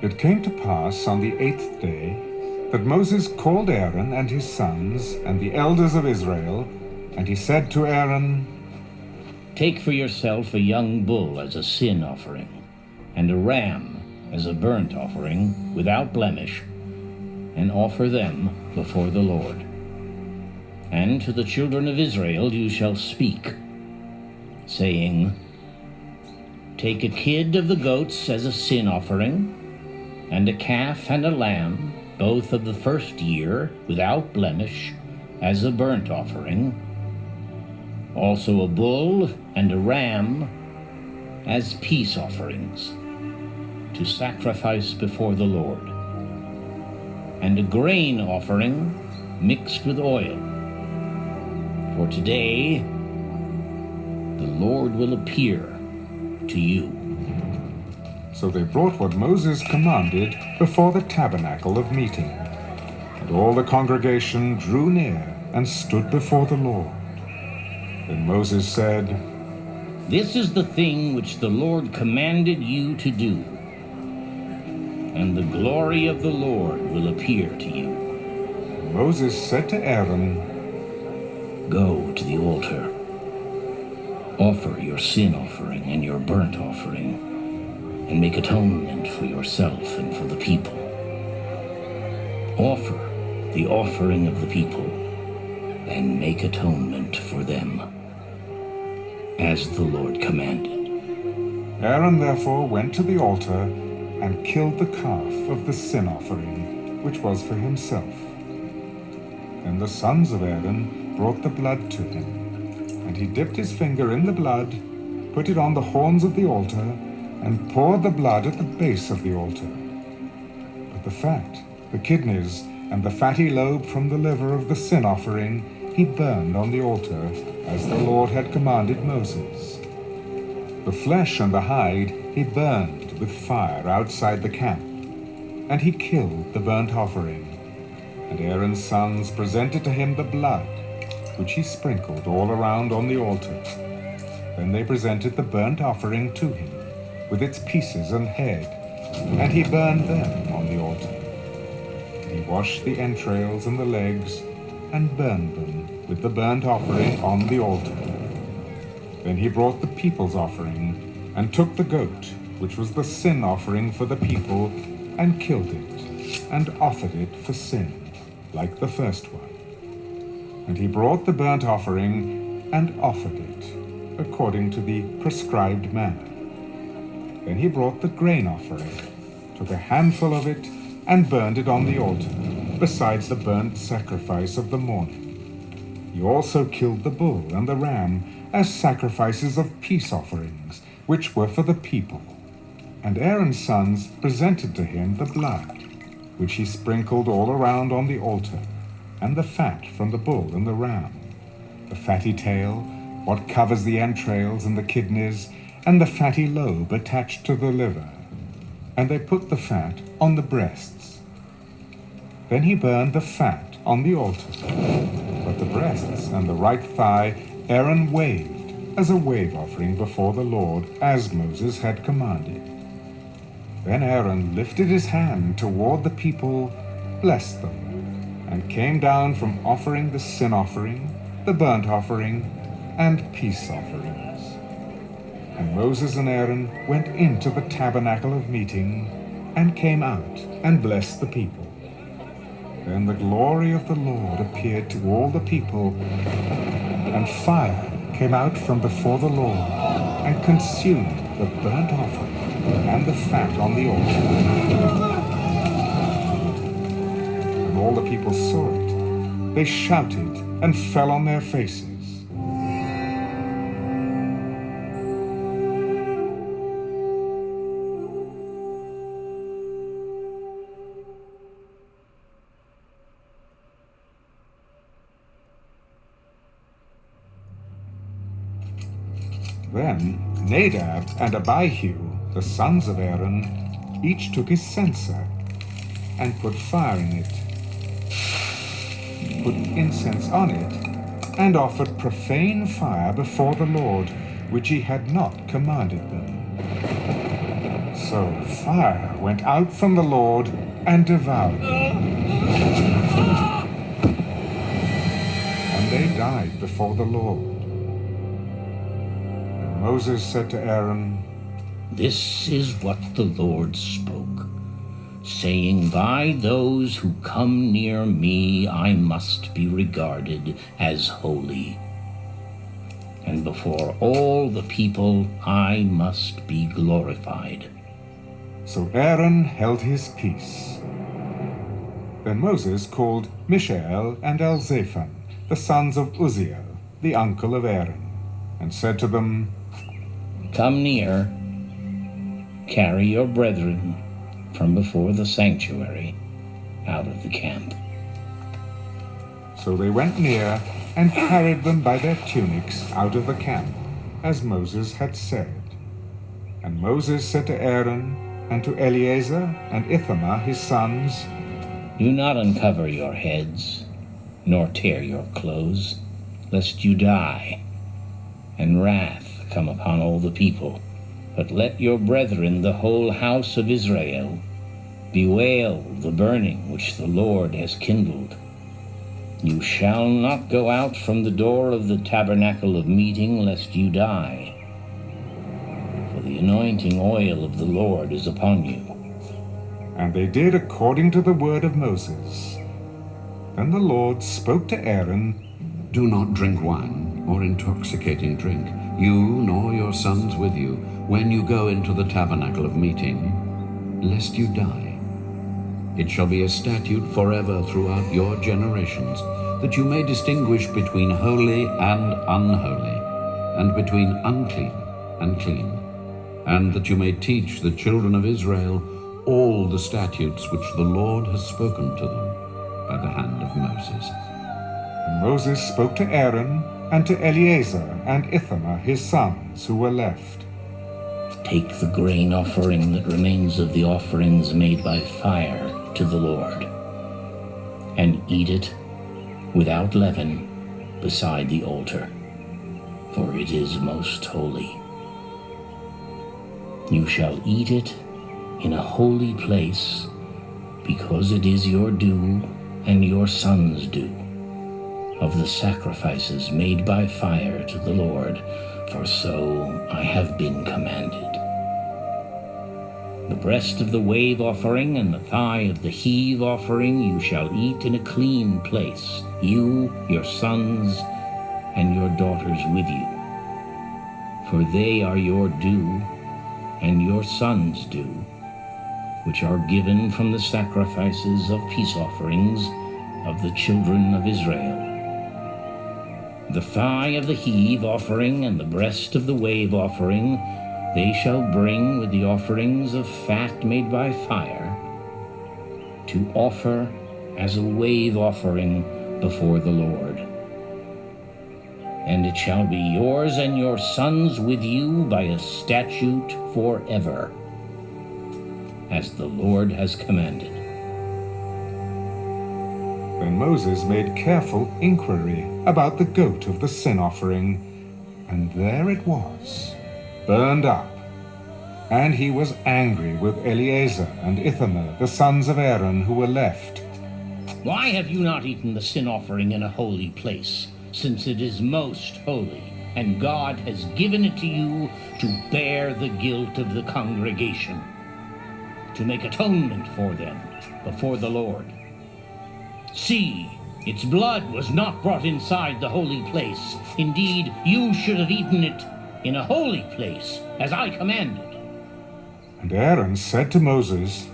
It came to pass on the 8th day that Moses called Aaron and his sons and the elders of Israel, and he said to Aaron, Take for yourself a young bull as a sin offering, and a ram as a burnt offering without blemish, and offer them before the Lord. And to the children of Israel you shall speak, saying, Take a kid of the goats as a sin offering, and a calf and a lamb, both of the first year, without blemish, as a burnt offering, also a bull and a ram as peace offerings, to sacrifice before the Lord, and a grain offering mixed with oil. For today the Lord will appear to you. So they brought what Moses commanded before the tabernacle of meeting. And all the congregation drew near and stood before the Lord. Then Moses said, This is the thing which the Lord commanded you to do, and the glory of the Lord will appear to you. Moses said to Aaron, Go to the altar, offer your sin offering and your burnt offering, and make atonement for yourself and for the people. Offer the offering of the people, and make atonement for them, as the Lord commanded. Aaron therefore went to the altar and killed the calf of the sin offering, which was for himself. Then the sons of Aaron brought the blood to him, and he dipped his finger in the blood, put it on the horns of the altar, and poured the blood at the base of the altar. But the fat, the kidneys, and the fatty lobe from the liver of the sin offering he burned on the altar, as the Lord had commanded Moses. The flesh and the hide he burned with fire outside the camp, and he killed the burnt offering. And Aaron's sons presented to him the blood, which he sprinkled all around on the altar. Then they presented the burnt offering to him, with its pieces and head, and he burned them on the altar. He washed the entrails and the legs, and burned them with the burnt offering on the altar. Then he brought the people's offering, and took the goat, which was the sin offering for the people, and killed it, and offered it for sin, like the first one. And he brought the burnt offering, and offered it, according to the prescribed manner. Then he brought the grain offering, took a handful of it, and burned it on the altar, besides the burnt sacrifice of the morning. He also killed the bull and the ram as sacrifices of peace offerings, which were for the people. And Aaron's sons presented to him the blood, which he sprinkled all around on the altar, and the fat from the bull and the ram, the fatty tail, what covers the entrails and the kidneys, and the fatty lobe attached to the liver. And they put the fat on the breasts. Then he burned the fat on the altar, but the breasts and the right thigh Aaron waved as a wave offering before the Lord, as Moses had commanded. Then Aaron lifted his hand toward the people, blessed them, and came down from offering the sin offering, the burnt offering, and peace offerings. And Moses and Aaron went into the tabernacle of meeting, and came out and blessed the people. Then the glory of the Lord appeared to all the people, and fire came out from before the Lord, and consumed the burnt offering and the fat on the altar. When all the people saw it, they shouted and fell on their faces. Then Nadab and Abihu, the sons of Aaron, each took his censer and put fire in it, put incense on it, and offered profane fire before the Lord, which he had not commanded them. So fire went out from the Lord and devoured them, and they died before the Lord. And Moses said to Aaron, This is what the Lord spoke, saying, By those who come near me I must be regarded as holy, and before all the people I must be glorified. So Aaron held his peace. Then Moses called Mishael and Elzaphan, the sons of Uzziel, the uncle of Aaron, and said to them, Come near, carry your brethren from before the sanctuary out of the camp. So they went near and carried them by their tunics out of the camp, as Moses had said. And Moses said to Aaron and to Eleazar and Ithamar his sons, Do not uncover your heads, nor tear your clothes, lest you die, and wrath come upon all the people. But let your brethren, the whole house of Israel, bewail the burning which the Lord has kindled. You shall not go out from the door of the tabernacle of meeting, lest you die. For the anointing oil of the Lord is upon you. And they did according to the word of Moses. Then the Lord spoke to Aaron, Do not drink wine or intoxicating drink, you nor your sons with you, when you go into the tabernacle of meeting, lest you die. It shall be a statute forever throughout your generations, that you may distinguish between holy and unholy, and between unclean and clean, and that you may teach the children of Israel all the statutes which the Lord has spoken to them by the hand of Moses. And Moses spoke to Aaron and to Eleazar and Ithamar his sons who were left. Take the grain offering that remains of the offerings made by fire to the Lord, and eat it without leaven beside the altar, for it is most holy. You shall eat it in a holy place, because it is your due and your sons' due of the sacrifices made by fire to the Lord, for so I have been commanded. The breast of the wave offering and the thigh of the heave offering you shall eat in a clean place, you, your sons, and your daughters with you. For they are your due, and your sons' due, which are given from the sacrifices of peace offerings of the children of Israel. The thigh of the heave offering and the breast of the wave offering they shall bring with the offerings of fat made by fire, to offer as a wave offering before the Lord. And it shall be yours and your sons with you by a statute forever, as the Lord has commanded. Then Moses made careful inquiry about the goat of the sin offering, and there it was, burned up. And he was angry with Eleazar and Ithamar, the sons of Aaron, who were left. Why have you not eaten the sin offering in a holy place, since it is most holy, and God has given it to you to bear the guilt of the congregation, to make atonement for them before the Lord? See, its blood was not brought inside the holy place. Indeed, you should have eaten it in a holy place, as I commanded. And Aaron said to Moses,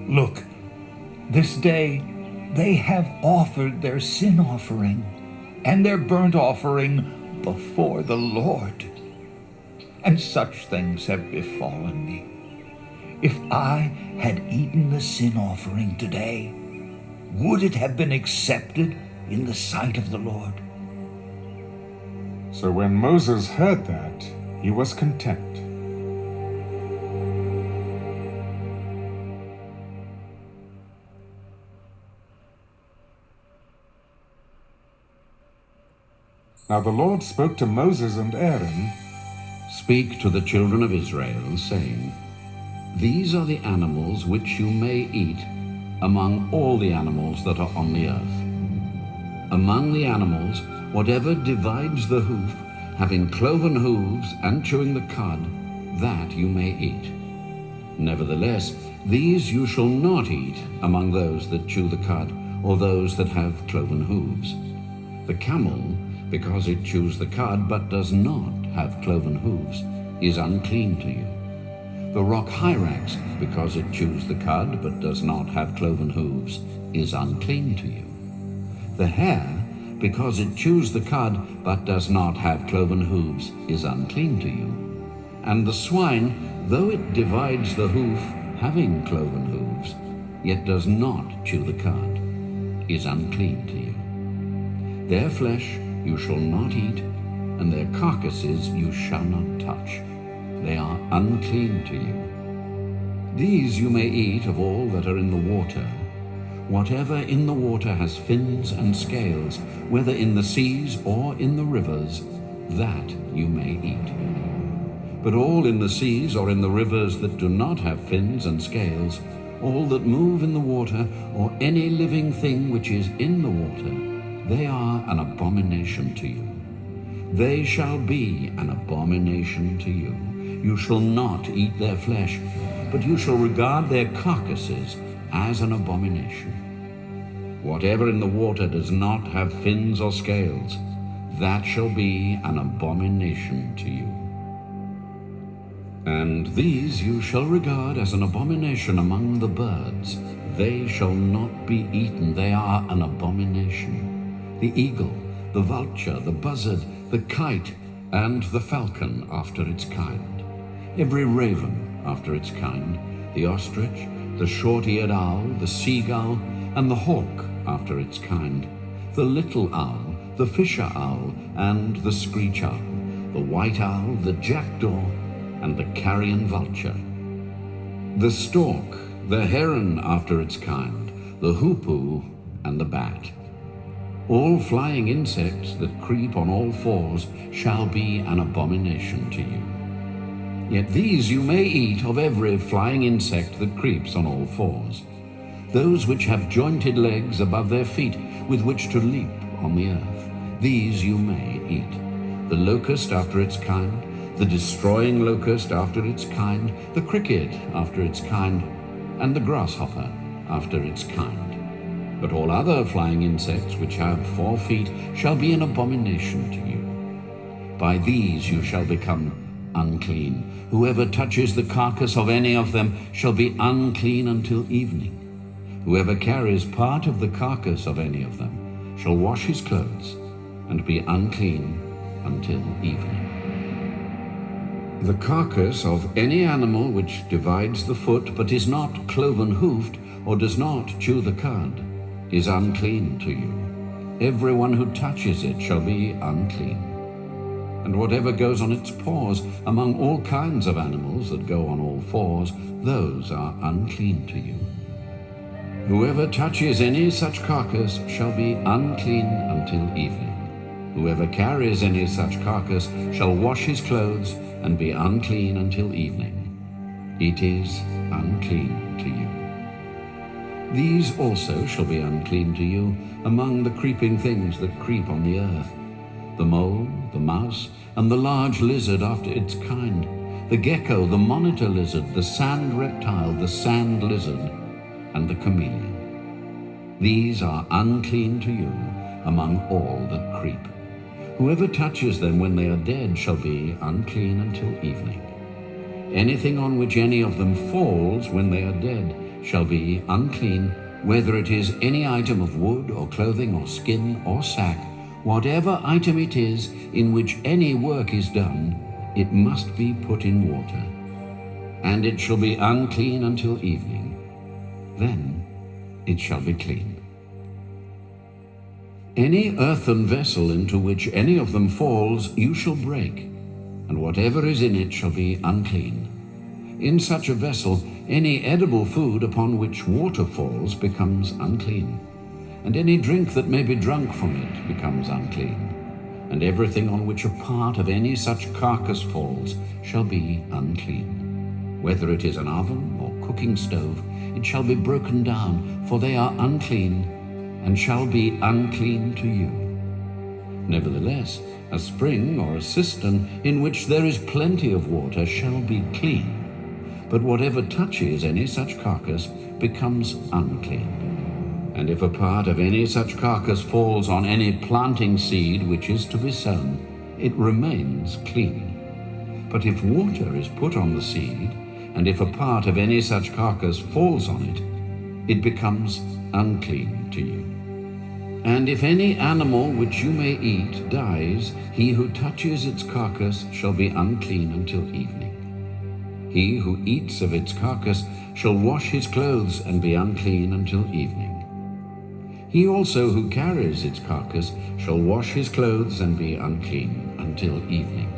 Look, this day they have offered their sin offering and their burnt offering before the Lord. And such things have befallen me. If I had eaten the sin offering today, would it have been accepted in the sight of the Lord? So when Moses heard that, he was content. Now the Lord spoke to Moses and Aaron, Speak to the children of Israel, saying, These are the animals which you may eat among all the animals that are on the earth. Among the animals, whatever divides the hoof, having cloven hooves and chewing the cud, that you may eat. Nevertheless, these you shall not eat among those that chew the cud, or those that have cloven hooves. The camel, because it chews the cud but does not have cloven hooves, is unclean to you. The rock hyrax, because it chews the cud but does not have cloven hooves, is unclean to you. The hare, because it chews the cud but does not have cloven hooves, is unclean to you. And the swine, though it divides the hoof, having cloven hooves, yet does not chew the cud, is unclean to you. Their flesh you shall not eat, and their carcasses you shall not touch. They are unclean to you. These you may eat of all that are in the water. Whatever in the water has fins and scales, whether in the seas or in the rivers, that you may eat. But all in the seas or in the rivers that do not have fins and scales, all that move in the water, or any living thing which is in the water, they are an abomination to you. They shall be an abomination to you. You shall not eat their flesh, but you shall regard their carcasses as an abomination. Whatever in the water does not have fins or scales, that shall be an abomination to you. And these you shall regard as an abomination among the birds. They shall not be eaten, they are an abomination. The eagle, the vulture, the buzzard, the kite, and the falcon after its kind. Every raven after its kind, the ostrich, the short-eared owl, the seagull, and the hawk after its kind, the little owl, the fisher owl, and the screech owl, the white owl, the jackdaw, and the carrion vulture. The stork, the heron after its kind, the hoopoe, and the bat. All flying insects that creep on all fours shall be an abomination to you. Yet these you may eat of every flying insect that creeps on all fours, those which have jointed legs above their feet with which to leap on the earth. These you may eat. The locust after its kind, the destroying locust after its kind, the cricket after its kind, and the grasshopper after its kind. But all other flying insects which have 4 feet shall be an abomination to you. By these you shall become unclean. Whoever touches the carcass of any of them shall be unclean until evening. Whoever carries part of the carcass of any of them shall wash his clothes and be unclean until evening. The carcass of any animal which divides the foot but is not cloven-hoofed or does not chew the cud is unclean to you. Everyone who touches it shall be unclean. And whatever goes on its paws among all kinds of animals that go on all fours, those are unclean to you. Whoever touches any such carcass shall be unclean until evening. Whoever carries any such carcass shall wash his clothes and be unclean until evening. It is unclean to you. These also shall be unclean to you among the creeping things that creep on the earth: the mole, the mouse, and the large lizard after its kind, the gecko, the monitor lizard, the sand reptile, the sand lizard, and the chameleon. These are unclean to you among all that creep. Whoever touches them when they are dead shall be unclean until evening. Anything on which any of them falls when they are dead shall be unclean, whether it is any item of wood or clothing or skin or sack. Whatever item it is in which any work is done, it must be put in water, and it shall be unclean until evening. Then it shall be clean. Any earthen vessel into which any of them falls you shall break, and whatever is in it shall be unclean. In such a vessel any edible food upon which water falls becomes unclean, and any drink that may be drunk from it becomes unclean, and everything on which a part of any such carcass falls shall be unclean. Whether it is an oven or cooking stove, it shall be broken down, for they are unclean, and shall be unclean to you. Nevertheless, a spring or a cistern in which there is plenty of water shall be clean, but whatever touches any such carcass becomes unclean. And if a part of any such carcass falls on any planting seed which is to be sown, it remains clean. But if water is put on the seed, and if a part of any such carcass falls on it, it becomes unclean to you. And if any animal which you may eat dies, he who touches its carcass shall be unclean until evening. He who eats of its carcass shall wash his clothes and be unclean until evening. He also who carries its carcass shall wash his clothes and be unclean until evening.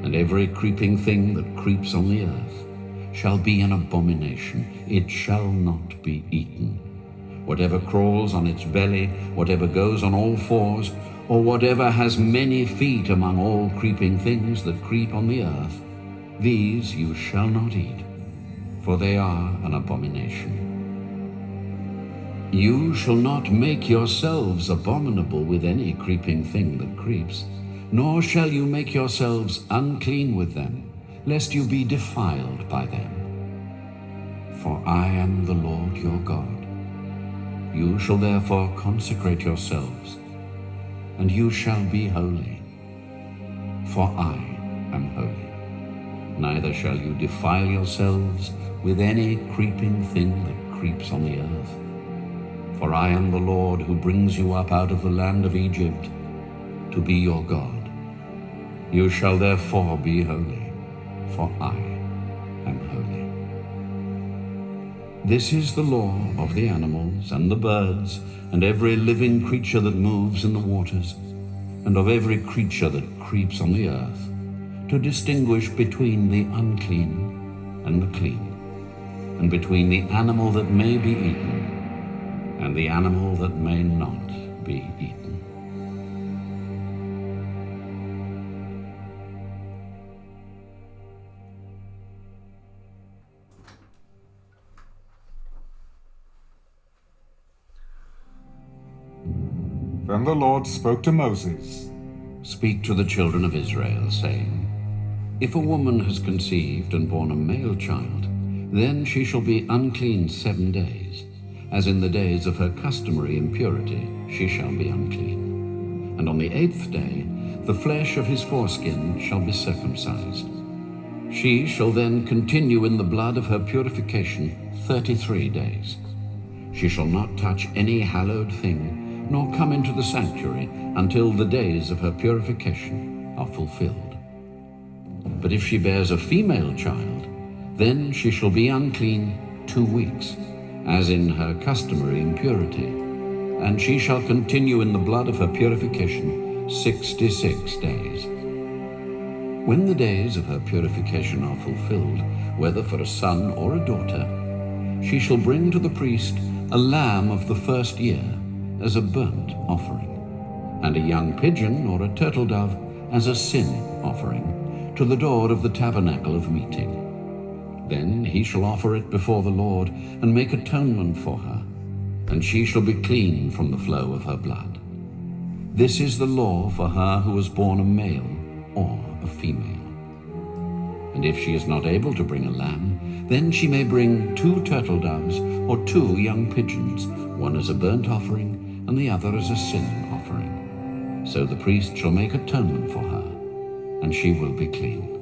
And every creeping thing that creeps on the earth shall be an abomination. It shall not be eaten. Whatever crawls on its belly, whatever goes on all fours, or whatever has many feet among all creeping things that creep on the earth, these you shall not eat, for they are an abomination. You shall not make yourselves abominable with any creeping thing that creeps, nor shall you make yourselves unclean with them, lest you be defiled by them. For I am the Lord your God. You shall therefore consecrate yourselves, and you shall be holy, for I am holy. Neither shall you defile yourselves with any creeping thing that creeps on the earth. For I am the Lord who brings you up out of the land of Egypt to be your God. You shall therefore be holy, for I am holy. This is the law of the animals and the birds and every living creature that moves in the waters, and of every creature that creeps on the earth, to distinguish between the unclean and the clean, and between the animal that may be eaten and the animal that may not be eaten. Then the Lord spoke to Moses. Speak to the children of Israel, saying, If a woman has conceived and borne a male child, then she shall be unclean 7 days. As in the days of her customary impurity, she shall be unclean. And on the 8th day, the flesh of his foreskin shall be circumcised. She shall then continue in the blood of her purification 33 days. She shall not touch any hallowed thing, nor come into the sanctuary until the days of her purification are fulfilled. But if she bears a female child, then she shall be unclean 2 weeks, as in her customary impurity, and she shall continue in the blood of her purification 66 days. When the days of her purification are fulfilled, whether for a son or a daughter, she shall bring to the priest a lamb of the first year as a burnt offering, and a young pigeon or a turtle dove as a sin offering to the door of the tabernacle of meeting. Then he shall offer it before the Lord and make atonement for her, and she shall be clean from the flow of her blood. This is the law for her who has borne a male or a female. And if she is not able to bring a lamb, then she may bring 2 turtle doves or 2 young pigeons, one as a burnt offering and the other as a sin offering. So the priest shall make atonement for her, and she will be clean.